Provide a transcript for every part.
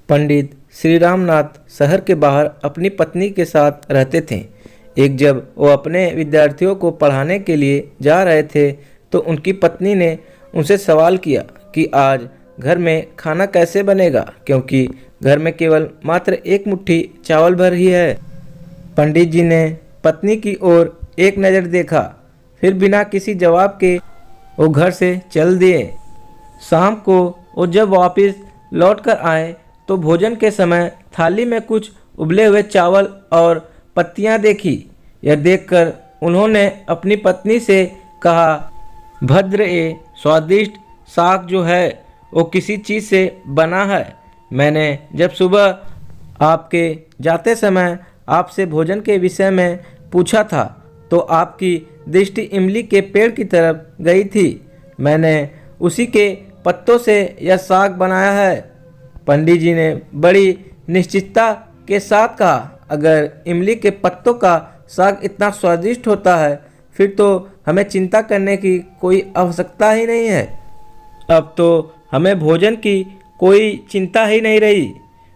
पंडित श्री रामनाथ शहर के बाहर अपनी पत्नी के साथ रहते थे। एक जब वो अपने विद्यार्थियों को पढ़ाने के लिए जा रहे थे तो उनकी पत्नी ने उनसे सवाल किया कि आज घर में खाना कैसे बनेगा, क्योंकि घर में केवल मात्र एक मुट्ठी चावल भर ही है। पंडित जी ने पत्नी की ओर एक नज़र देखा, फिर बिना किसी जवाब के वो घर से चल दिए। शाम को वो जब वापस लौट कर आए तो भोजन के समय थाली में कुछ उबले हुए चावल और पत्तियां देखी। यह देखकर उन्होंने अपनी पत्नी से कहा, भद्र ये स्वादिष्ट साग जो है वो किसी चीज़ से बना है। मैंने जब सुबह आपके जाते समय आपसे भोजन के विषय में पूछा था तो आपकी दृष्टि इमली के पेड़ की तरफ गई थी। मैंने उसी के पत्तों से यह साग बनाया है। पंडित जी ने बड़ी निश्चितता के साथ कहा, अगर इमली के पत्तों का साग इतना स्वादिष्ट होता है फिर तो हमें चिंता करने की कोई आवश्यकता ही नहीं है। अब तो हमें भोजन की कोई चिंता ही नहीं रही।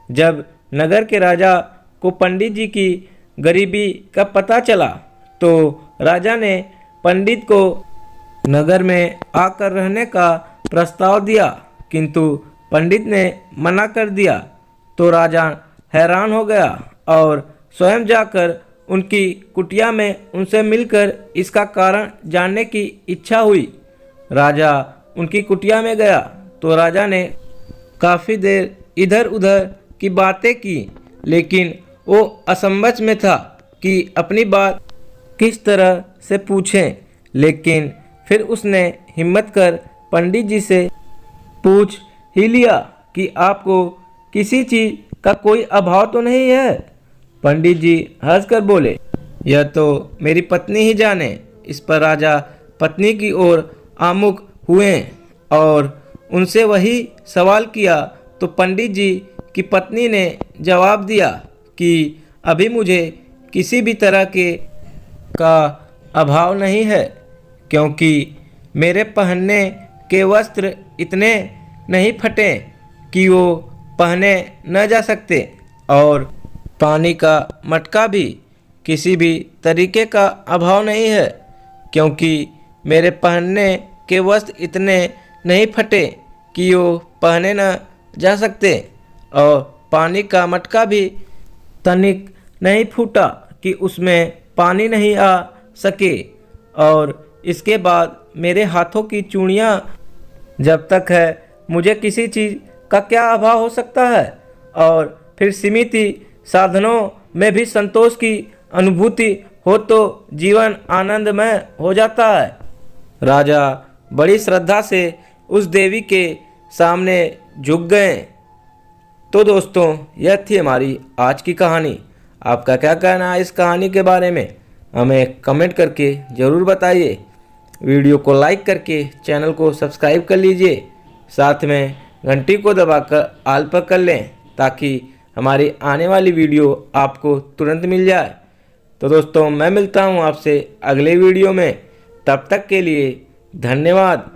जब नगर के राजा को पंडित जी की गरीबी का पता चला तो राजा ने पंडित को नगर में आकर रहने का प्रस्ताव दिया, किंतु पंडित ने मना कर दिया। तो राजा हैरान हो गया और स्वयं जाकर उनकी कुटिया में उनसे मिलकर इसका कारण जानने की इच्छा हुई। राजा उनकी कुटिया में गया तो राजा ने काफ़ी देर इधर उधर की बातें की, लेकिन वो असमंजस में था कि अपनी बात किस तरह से पूछें। लेकिन फिर उसने हिम्मत कर पंडित जी से पूछ ही लिया कि आपको किसी चीज़ का कोई अभाव तो नहीं है। पंडित जी हंसकर बोले, यह तो मेरी पत्नी ही जाने। इस पर राजा पत्नी की ओर आमुख हुए और उनसे वही सवाल किया तो पंडित जी की पत्नी ने जवाब दिया कि अभी मुझे किसी भी तरह का अभाव नहीं है, क्योंकि मेरे पहनने के वस्त्र इतने नहीं फटे कि वो पहने न जा सकते और पानी का मटका भी किसी भी तरीके का अभाव नहीं है, क्योंकि मेरे पहनने के वस्त्र इतने नहीं फटे कि वो पहने न जा सकते और पानी का मटका भी तनिक नहीं फूटा कि उसमें पानी नहीं आ सके। और इसके बाद मेरे हाथों की चूड़ियाँ जब तक है मुझे किसी चीज़ का क्या अभाव हो सकता है। और फिर सीमित साधनों में भी संतोष की अनुभूति हो तो जीवन आनंदमय हो जाता है। राजा बड़ी श्रद्धा से उस देवी के सामने झुक गए। तो दोस्तों, यह थी हमारी आज की कहानी। आपका क्या कहना है इस कहानी के बारे में, हमें कमेंट करके ज़रूर बताइए। वीडियो को लाइक करके चैनल को सब्सक्राइब कर लीजिए, साथ में घंटी को दबाकर ऑल पर कर लें ताकि हमारी आने वाली वीडियो आपको तुरंत मिल जाए। तो दोस्तों, मैं मिलता हूँ आपसे अगले वीडियो में। तब तक के लिए धन्यवाद।